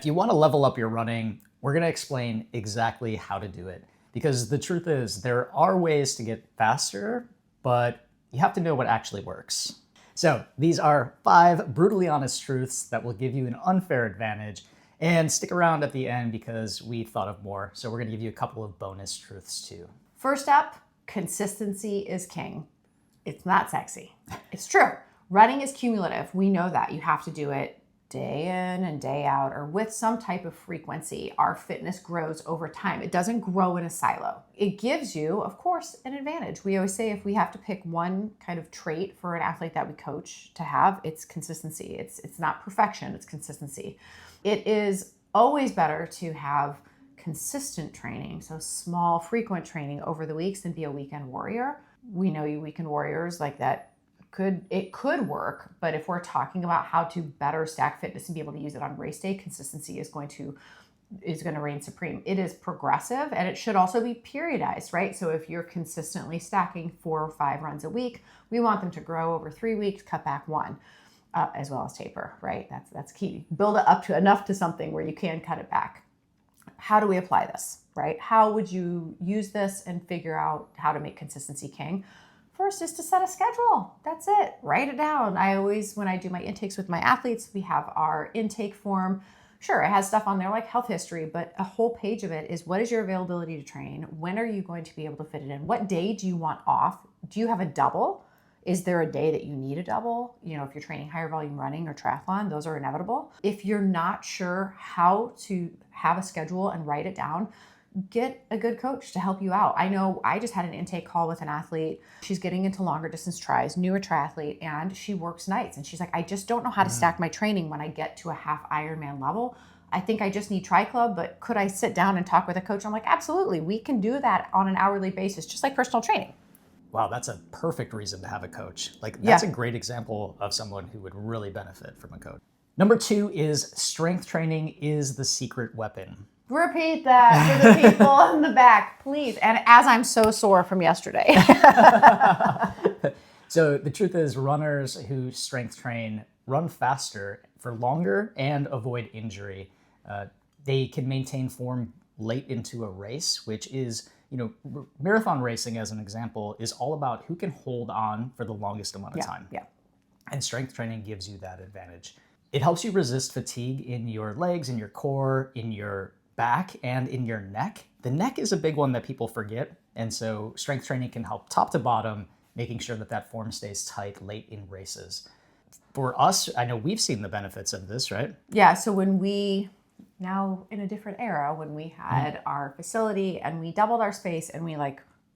If you want to level up your running, we're going to explain exactly how to do it. Because the truth is, there are ways to get faster, but you have to know what actually works. So these are 5 brutally honest truths that will give you an unfair advantage. And stick around at the end because we thought of more. So we're going to give you a couple of bonus truths too. First up, consistency is king. It's not sexy. It's true. Running is cumulative. We know that. You have to do it day in and day out or with some type of frequency. Our fitness grows over time. It doesn't grow in a silo. It gives you, of course, an advantage. We always say if we have to pick one kind of trait for an athlete that we coach to have, it's consistency. It's not perfection, it's consistency. It is always better to have consistent training, so small, frequent training over the weeks than be a weekend warrior. We know you weekend warriors like that. It could work, but if we're talking about how to better stack fitness and be able to use it on race day, consistency is going to reign supreme. It is progressive and it should also be periodized, right? So if you're consistently stacking 4 or 5 runs a week, we want them to grow over 3 weeks, cut back 1, as well as taper, right? That's key. Build it up to enough to something where you can cut it back. How do we apply this, right? How would you use this and figure out how to make consistency king? First is to set a schedule. That's it. Write it down. I always, when I do my intakes with my athletes, we have our intake form. Sure, it has stuff on there like health history, but a whole page of it is what is your availability to train? When are you going to be able to fit it in? What day do you want off? Do you have a double? Is there a day that you need a double? You know, if you're training higher volume running or triathlon, those are inevitable. If you're not sure how to have a schedule and write it down, get a good coach to help you out. I know I just had an intake call with an athlete. She's getting into longer distance tries, newer triathlete, and she works nights. And she's like, I just don't know how to stack my training when I get to a half Ironman level. I think I just need Tri Club, but could I sit down and talk with a coach? I'm like, absolutely. We can do that on an hourly basis, just like personal training. Wow, that's a perfect reason to have a coach. That's a great example of someone who would really benefit from a coach. Number 2 is strength training is the secret weapon. Repeat that for the people in the back, please. And as I'm so sore from yesterday. So the truth is runners who strength train run faster for longer and avoid injury. They can maintain form late into a race, which is, marathon racing as an example is all about who can hold on for the longest amount of time. Yeah. And strength training gives you that advantage. It helps you resist fatigue in your legs, in your core, in your back, and in your neck. The neck is a big one that people forget. And so strength training can help top to bottom, making sure that form stays tight late in races. For us, I know we've seen the benefits of this, right? Yeah, so now in a different era, when we had our facility and we doubled our space and we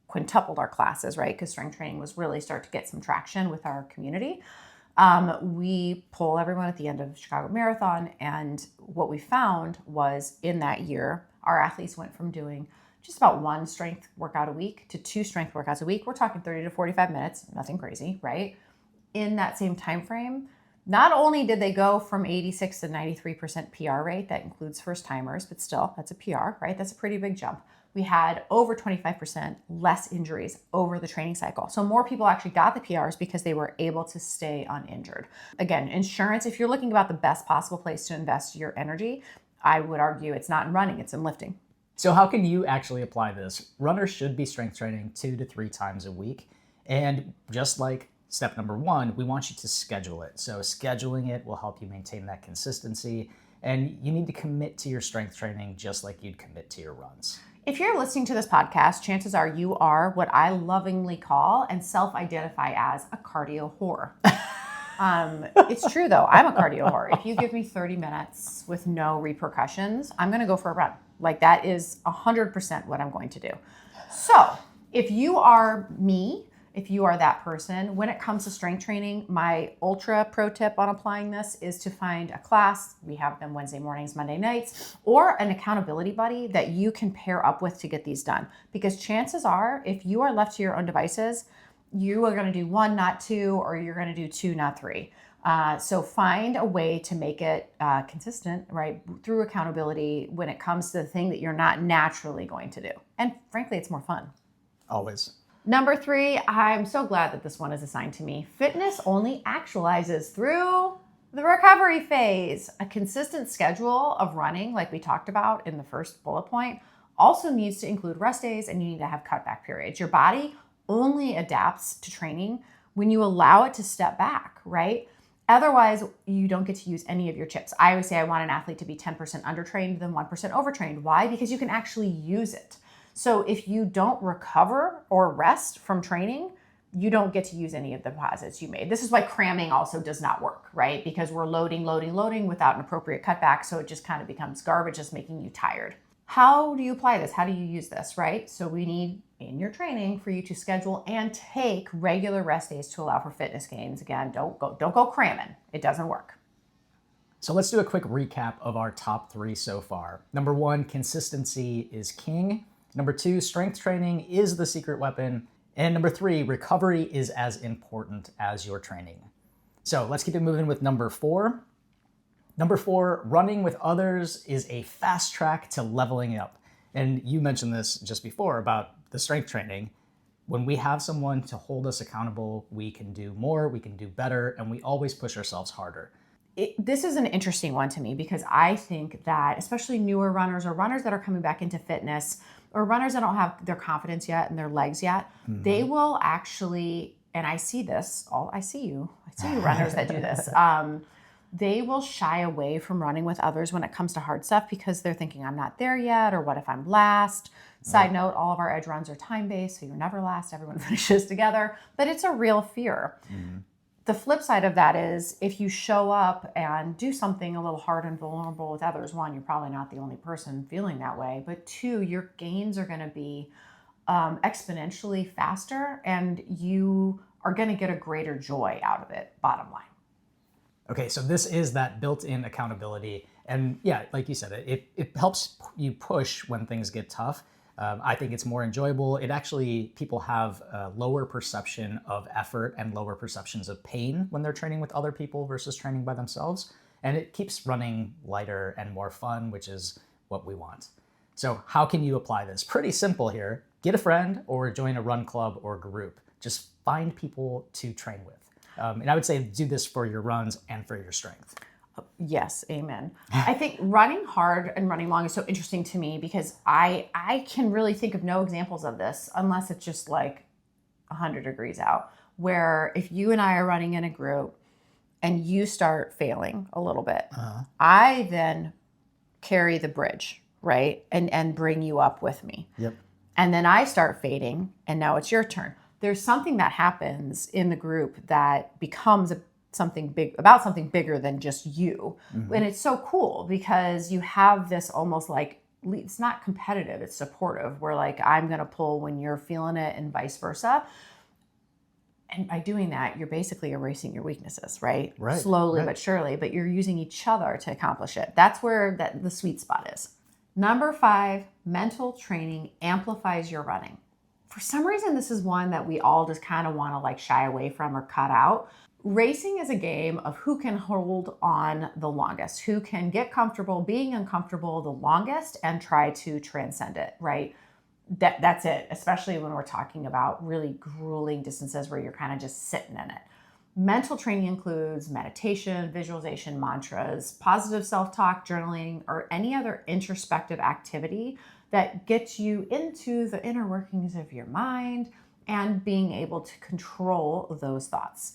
quintupled our classes, right? Because strength training was really start to get some traction with our community. We poll everyone at the end of Chicago Marathon. And what we found was in that year, our athletes went from doing just about 1 strength workout a week to 2 strength workouts a week. We're talking 30 to 45 minutes, nothing crazy, right? In that same time frame, not only did they go from 86 to 93% PR rate, that includes first timers, but still, that's a PR, right? That's a pretty big jump. We had over 25% less injuries over the training cycle. So more people actually got the PRs because they were able to stay uninjured. Again, insurance, if you're looking about the best possible place to invest your energy, I would argue it's not in running, it's in lifting. So how can you actually apply this? Runners should be strength training 2 to 3 times a week. And just like step number 1, we want you to schedule it. So scheduling it will help you maintain that consistency. And you need to commit to your strength training just like you'd commit to your runs. If you're listening to this podcast, chances are you are what I lovingly call and self-identify as a cardio whore. It's true though, I'm a cardio whore. If you give me 30 minutes with no repercussions, I'm gonna go for a run. That is 100% what I'm going to do. So if you are me, if you are that person, when it comes to strength training, my ultra pro tip on applying this is to find a class. We have them Wednesday mornings, Monday nights, or an accountability buddy that you can pair up with to get these done. Because chances are, if you are left to your own devices, you are going to do 1, not 2, or you're going to do 2, not 3. So find a way to make it consistent, right, through accountability when it comes to the thing that you're not naturally going to do. And frankly, it's more fun. Always. Number 3, I'm so glad that this one is assigned to me. Fitness only actualizes through The recovery phase, a consistent schedule of running, like we talked about in the first bullet point, also needs to include rest days, and you need to have cutback periods. Your body only adapts to training when you allow it to step back, right? Otherwise, you don't get to use any of your chips. I always say I want an athlete to be 10% undertrained than 1% overtrained. Why? Because you can actually use it. So if you don't recover or rest from training, you don't get to use any of the deposits you made. This is why cramming also does not work, right? Because we're loading without an appropriate cutback. So it just kind of becomes garbage, just making you tired. How do you apply this? How do you use this, right? So we need in your training for you to schedule and take regular rest days to allow for fitness gains. Again, don't go cramming. It doesn't work. So let's do a quick recap of our top 3 so far. Number 1, consistency is king. Number 2, strength training is the secret weapon. And number 3, recovery is as important as your training. So let's keep it moving with number 4. Number 4, running with others is a fast track to leveling up. And you mentioned this just before about the strength training. When we have someone to hold us accountable, we can do more, we can do better, and we always push ourselves harder. This is an interesting one to me because I think that especially newer runners or runners that are coming back into fitness or runners that don't have their confidence yet and their legs yet, they will actually, and I see this, I see you runners that do this. They will shy away from running with others when it comes to hard stuff because they're thinking I'm not there yet, or what if I'm last? Side note, all of our edge runs are time-based, so you're never last, everyone finishes together, but it's a real fear. The flip side of that is if you show up and do something a little hard and vulnerable with others, 1, you're probably not the only person feeling that way, but 2, your gains are going to be exponentially faster and you are going to get a greater joy out of it, bottom line. Okay, so this is that built-in accountability. And yeah, like you said, it helps you push when things get tough. I think it's more enjoyable. It actually, people have a lower perception of effort and lower perceptions of pain when they're training with other people versus training by themselves. And it keeps running lighter and more fun, which is what we want. So how can you apply this? Pretty simple here. Get a friend or join a run club or group. Just find people to train with. And I would say do this for your runs and for your strength. Yes, amen. I think running hard and running long is so interesting to me because I can really think of no examples of this unless it's just like 100 degrees out, where if you and I are running in a group and you start failing a little bit, I then carry the bridge, right? And bring you up with me. Yep. And then I start fading and now it's your turn. There's something that happens in the group that becomes something bigger than just you. And it's so cool because you have this almost like, it's not competitive, it's supportive, where like I'm going to pull when you're feeling it and vice versa. And by doing that, you're basically erasing your weaknesses, right? Slowly but surely, but you're using each other to accomplish it. That's where the sweet spot is. Number 5, mental training amplifies your running. For some reason, this is one that we all just kind of want to like shy away from or cut out. Racing is a game of who can hold on the longest, who can get comfortable being uncomfortable the longest and try to transcend it, right? That's it, especially when we're talking about really grueling distances where you're kind of just sitting in it. Mental training includes meditation, visualization, mantras, positive self-talk, journaling, or any other introspective activity that gets you into the inner workings of your mind and being able to control those thoughts.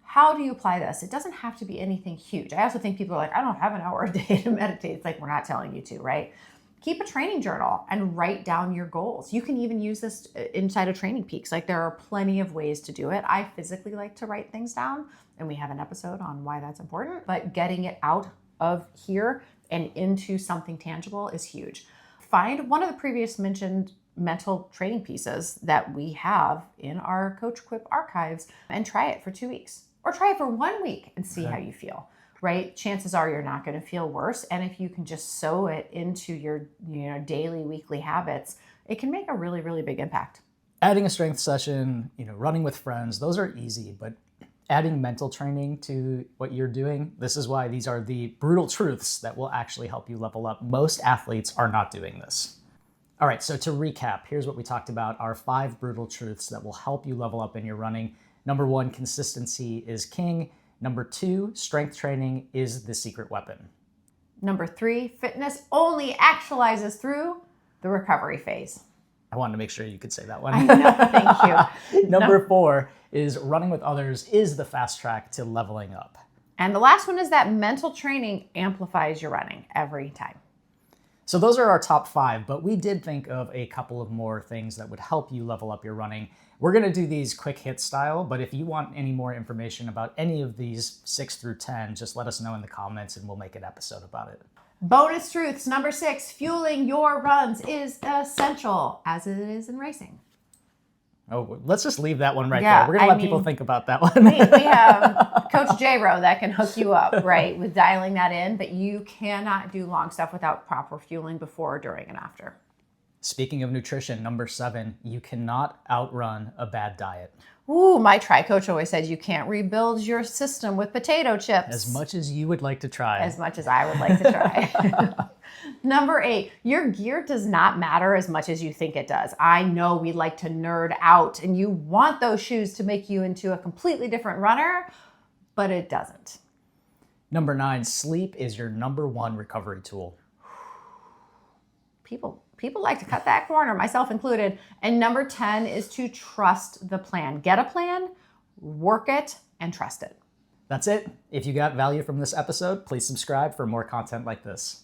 How do you apply this? It doesn't have to be anything huge. I also think people are like, I don't have an hour a day to meditate. It's like, we're not telling you to, right? Keep a training journal and write down your goals. You can even use this inside of Training Peaks. Like, there are plenty of ways to do it. I physically like to write things down, and we have an episode on why that's important, but getting it out of here and into something tangible is huge. Find one of the previous mentioned mental training pieces that we have in our Coach Quip archives and try it for 2 weeks, or try it for 1 week and see how you feel, right? Chances are you're not going to feel worse. And if you can just sew it into your daily, weekly habits, it can make a really, really big impact. Adding a strength session, running with friends, those are easy, but adding mental training to what you're doing, this is why these are the brutal truths that will actually help you level up. Most athletes are not doing this. All right, so to recap, here's what we talked about, our 5 brutal truths that will help you level up in your running. Number 1, consistency is king. Number 2, strength training is the secret weapon. Number 3, fitness only actualizes through the recovery phase. I wanted to make sure you could say that one. I know, thank you. Number 4 is running with others is the fast track to leveling up. And the last one is that mental training amplifies your running every time. So those are our top 5, but we did think of a couple of more things that would help you level up your running. We're going to do these quick hit style, but if you want any more information about any of these 6 through 10, just let us know in the comments and we'll make an episode about it. Bonus truths. Number 6, fueling your runs is essential, as it is in racing. Oh, let's just leave that one right Yeah, there. We're going to let people think about that one. We have Coach J-Ro that can hook you up, right, with dialing that in, but you cannot do long stuff without proper fueling before, during, and after. Speaking of nutrition, number 7, you cannot outrun a bad diet. Ooh, my tri-coach always said you can't rebuild your system with potato chips. As much as you would like to try. As much as I would like to try. Number 8, your gear does not matter as much as you think it does. I know we like to nerd out and you want those shoes to make you into a completely different runner, but it doesn't. Number 9, sleep is your number 1 recovery tool. People like to cut that corner, myself included. And number 10 is to trust the plan. Get a plan, work it, and trust it. That's it. If you got value from this episode, please subscribe for more content like this.